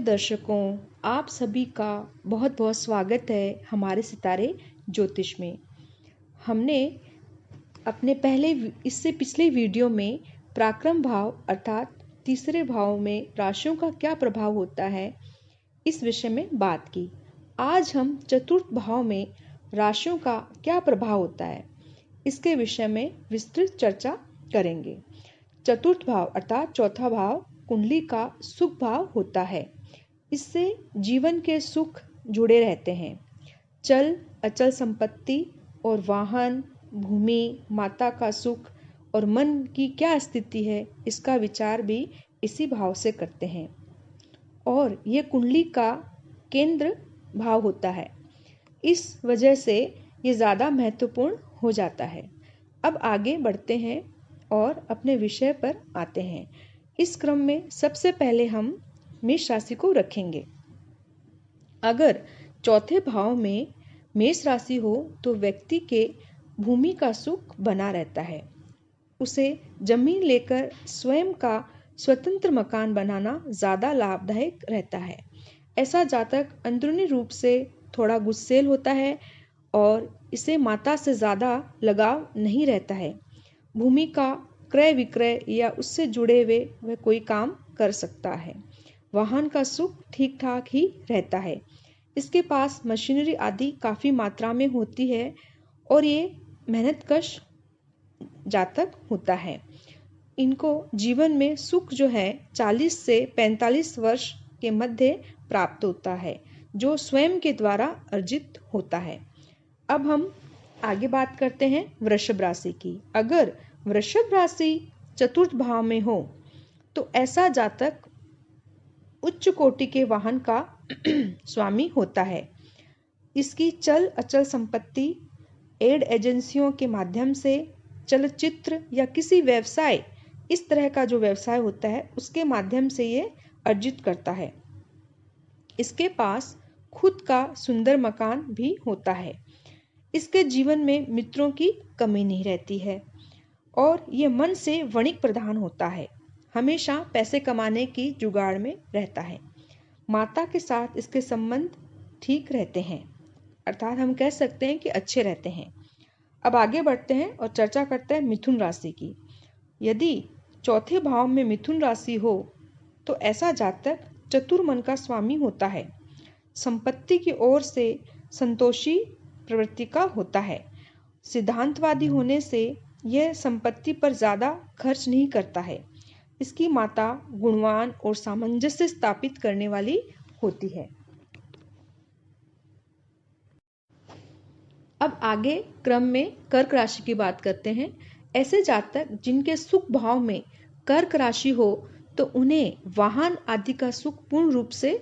दर्शकों, आप सभी का बहुत बहुत स्वागत है हमारे सितारे ज्योतिष में। हमने अपने इससे पिछले वीडियो में पराक्रम भाव अर्थात तीसरे भाव में राशियों का क्या प्रभाव होता है, इस विषय में बात की। आज हम चतुर्थ भाव में राशियों का क्या प्रभाव होता है, इसके विषय में विस्तृत चर्चा करेंगे। चतुर्थ भाव अर्थात चौथा भाव कुंडली का सुख भाव होता है। इससे जीवन के सुख जुड़े रहते हैं। चल अचल संपत्ति और वाहन, भूमि, माता का सुख और मन की क्या स्थिति है, इसका विचार भी इसी भाव से करते हैं। और ये कुंडली का केंद्र भाव होता है। इस वजह से ये ज़्यादा महत्वपूर्ण हो जाता है। अब आगे बढ़ते हैं और अपने विषय पर आते हैं। इस क्रम में सबसे पहले हम मेष राशि को रखेंगे। अगर चौथे भाव में मेष राशि हो तो व्यक्ति के भूमि का सुख बना रहता है। उसे जमीन लेकर स्वयं का स्वतंत्र मकान बनाना ज़्यादा लाभदायक रहता है। ऐसा जातक अंदरूनी रूप से थोड़ा गुस्सैल होता है और इसे माता से ज़्यादा लगाव नहीं रहता है। भूमि का क्रय विक्रय या उससे जुड़े हुए वह कोई काम कर सकता है। वाहन का सुख ठीक ठाक ही रहता है। इसके पास मशीनरी आदि काफ़ी मात्रा में होती है और ये मेहनतकश जातक होता है। इनको जीवन में सुख जो है 40 से 45 वर्ष के मध्य प्राप्त होता है, जो स्वयं के द्वारा अर्जित होता है। अब हम आगे बात करते हैं वृषभ राशि की। अगर वृषभ राशि चतुर्थ भाव में हो तो ऐसा जातक उच्च कोटि के वाहन का स्वामी होता है। इसकी चल अचल संपत्ति एड एजेंसियों के माध्यम से, चलचित्र या किसी व्यवसाय, इस तरह का जो व्यवसाय होता है उसके माध्यम से ये अर्जित करता है। इसके पास खुद का सुंदर मकान भी होता है। इसके जीवन में मित्रों की कमी नहीं रहती है और ये मन से वणिक प्रधान होता है। हमेशा पैसे कमाने की जुगाड़ में रहता है। माता के साथ इसके संबंध ठीक रहते हैं, अर्थात हम कह सकते हैं कि अच्छे रहते हैं। अब आगे बढ़ते हैं और चर्चा करते हैं मिथुन राशि की। यदि चौथे भाव में मिथुन राशि हो तो ऐसा जातक चतुर मन का स्वामी होता है। संपत्ति की ओर से संतोषी प्रवृत्ति का होता है। सिद्धांतवादी होने से यह संपत्ति पर ज़्यादा खर्च नहीं करता है। इसकी माता गुणवान और सामंजस्य स्थापित करने वाली होती है। अब आगे क्रम में कर्क राशि की बात करते हैं। ऐसे जातक जिनके सुख भाव में कर्क राशि हो तो उन्हें वाहन आदि का सुख पूर्ण रूप से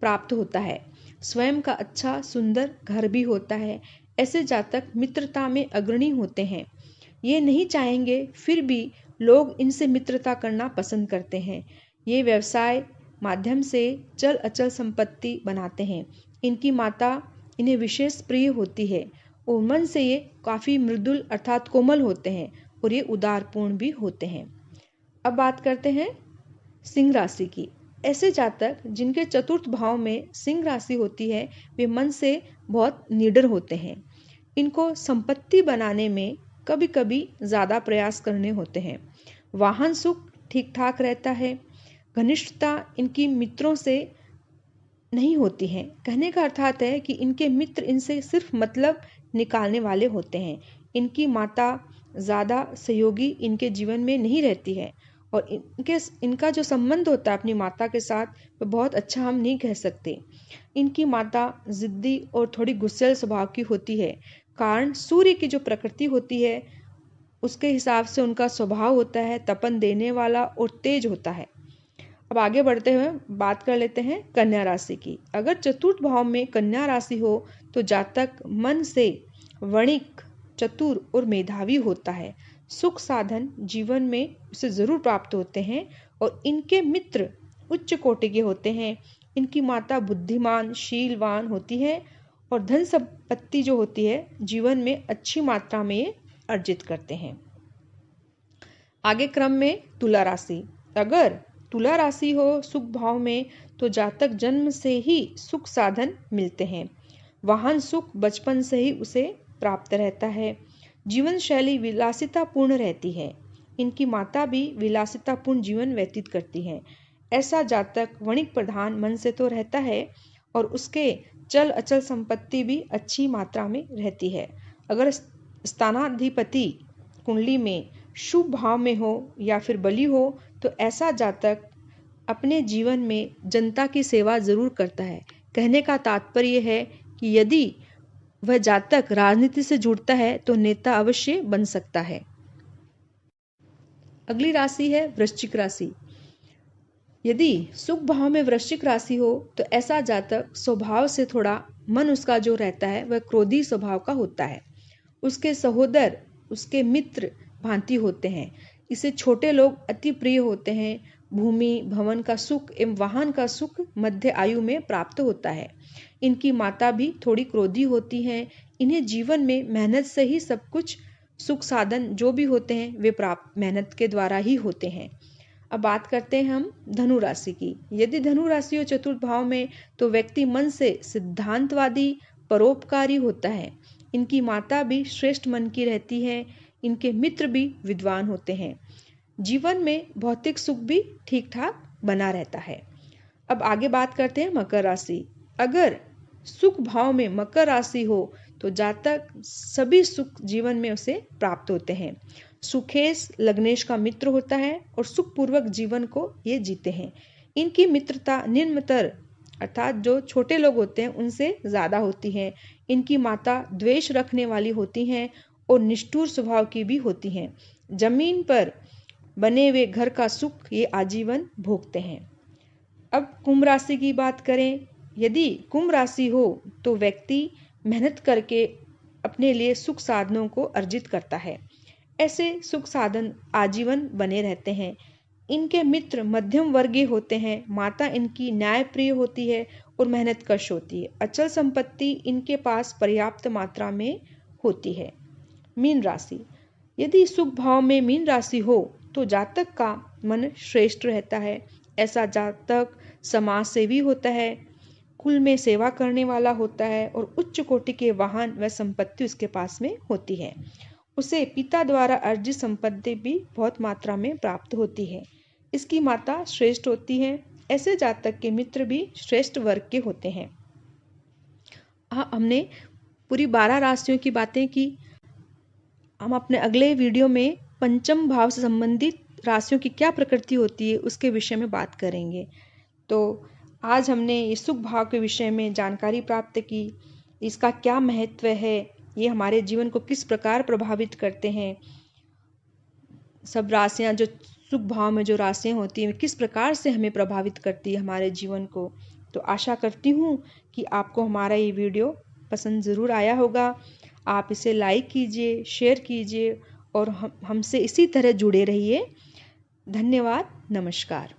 प्राप्त होता है। स्वयं का अच्छा सुंदर घर भी होता है। ऐसे जातक मित्रता में अग्रणी होते हैं। ये नहीं चाहेंगे, फिर भी लोग इनसे मित्रता करना पसंद करते हैं। ये व्यवसाय माध्यम से चल अचल संपत्ति बनाते हैं। इनकी माता इन्हें विशेष प्रिय होती है और मन से ये काफ़ी मृदुल अर्थात कोमल होते हैं और ये उदारपूर्ण भी होते हैं। अब बात करते हैं सिंह राशि की। ऐसे जातक जिनके चतुर्थ भाव में सिंह राशि होती है वे मन से बहुत निडर होते हैं। इनको संपत्ति बनाने में कभी कभी ज़्यादा प्रयास करने होते हैं। वाहन सुख ठीक ठाक रहता है। घनिष्ठता इनकी मित्रों से नहीं होती है। कहने का अर्थात है कि इनके मित्र इनसे सिर्फ मतलब निकालने वाले होते हैं। इनकी माता ज़्यादा सहयोगी इनके जीवन में नहीं रहती है और इनका जो संबंध होता है अपनी माता के साथ वो बहुत अच्छा हम नहीं कह सकते। इनकी माता जिद्दी और थोड़ी गुस्सैल स्वभाव की होती है। कारण सूर्य की जो प्रकृति होती है उसके हिसाब से उनका स्वभाव होता है, तपन देने वाला और तेज होता है। अब आगे बढ़ते हुए बात कर लेते हैं कन्या राशि की। अगर चतुर्थ भाव में कन्या राशि हो तो जातक मन से वणिक, चतुर और मेधावी होता है। सुख साधन जीवन में उसे जरूर प्राप्त होते हैं और इनके मित्र उच्च कोटि के होते हैं। इनकी माता बुद्धिमान, शीलवान होती है और धन संपत्ति जो होती है जीवन में अच्छी मात्रा में अर्जित करते हैं। आगे क्रम में तुला राशि। अगर तुला राशि हो सुख भाव में तो जातक जन्म से ही सुख साधन मिलते हैं। वाहन सुख बचपन से ही उसे प्राप्त रहता है। जीवन शैली विलासितापूर्ण रहती है। इनकी माता भी विलासितापूर्ण जीवन व्यतीत करती है। ऐसा जातक वणिक प्रधान मन से तो रहता है और उसके चल अचल संपत्ति भी अच्छी मात्रा में रहती है। अगर स्थानाधिपति कुंडली में शुभ भाव में हो या फिर बली हो तो ऐसा जातक अपने जीवन में जनता की सेवा जरूर करता है। कहने का तात्पर्य है कि यदि वह जातक राजनीति से जुड़ता है तो नेता अवश्य बन सकता है। अगली राशि है वृश्चिक राशि। यदि सुख भाव में वृश्चिक राशि हो तो ऐसा जातक स्वभाव से थोड़ा मन उसका जो रहता है वह क्रोधी स्वभाव का होता है। उसके सहोदर उसके मित्र भांति होते हैं। इसे छोटे लोग अति प्रिय होते हैं। भूमि भवन का सुख एवं वाहन का सुख मध्य आयु में प्राप्त होता है। इनकी माता भी थोड़ी क्रोधी होती हैं। इन्हें जीवन में मेहनत से ही सब कुछ सुख साधन जो भी होते हैं वे प्राप्त मेहनत के द्वारा ही होते हैं। अब बात करते हैं हम धनु राशि की। यदि धनु राशि हो चतुर्थ भाव में तो व्यक्ति मन से सिद्धांतवादी परोपकारी होता है। इनकी माता भी श्रेष्ठ मन की रहती है। इनके मित्र भी विद्वान होते हैं। जीवन में भौतिक सुख भी ठीक ठाक बना रहता है। अब आगे बात करते हैं मकर राशि। अगर सुख भाव में मकर राशि हो तो जातक सभी सुख जीवन में उसे प्राप्त होते हैं। सुखेश लग्नेश का मित्र होता है और सुखपूर्वक जीवन को ये जीते हैं। इनकी मित्रता निम्नतर अर्थात जो छोटे लोग होते हैं उनसे ज्यादा होती है। इनकी माता द्वेष रखने वाली होती हैं और निष्ठुर स्वभाव की भी होती हैं। जमीन पर बने हुए घर का सुख ये आजीवन भोगते हैं। अब कुंभ राशि की बात करें। यदि कुंभ राशि हो तो व्यक्ति मेहनत करके अपने लिए सुख साधनों को अर्जित करता है। ऐसे सुख साधन आजीवन बने रहते हैं। इनके मित्र मध्यम वर्गीय होते हैं। माता इनकी न्यायप्रिय होती है और मेहनतकश होती है। अचल संपत्ति इनके पास पर्याप्त मात्रा में होती है। मीन राशि। यदि सुख भाव में मीन राशि हो तो जातक का मन श्रेष्ठ रहता है। ऐसा जातक समाज सेवी होता है। कुल में सेवा करने वाला होता है और उच्च कोटि के वाहन व संपत्ति उसके पास में होती है। उसे पिता द्वारा अर्जित संपत्ति भी बहुत मात्रा में प्राप्त होती है। इसकी माता श्रेष्ठ होती है। ऐसे जातक के मित्र भी श्रेष्ठ वर्ग के होते हैं। हमने पूरी 12 राशियों की बातें की। हम अपने अगले वीडियो में पंचम भाव से संबंधित राशियों की क्या प्रकृति होती है उसके विषय में बात करेंगे। तो आज हमने ये सुख भाव के विषय में जानकारी प्राप्त की। इसका क्या महत्व है, ये हमारे जीवन को किस प्रकार प्रभावित करते हैं। सब राशियां जो सुख भाव में जो राशियां होती हैं किस प्रकार से हमें प्रभावित करती है हमारे जीवन को। तो आशा करती हूँ कि आपको हमारा ये वीडियो पसंद ज़रूर आया होगा। आप इसे लाइक कीजिए, शेयर कीजिए और हमसे इसी तरह जुड़े रहिए। धन्यवाद। नमस्कार।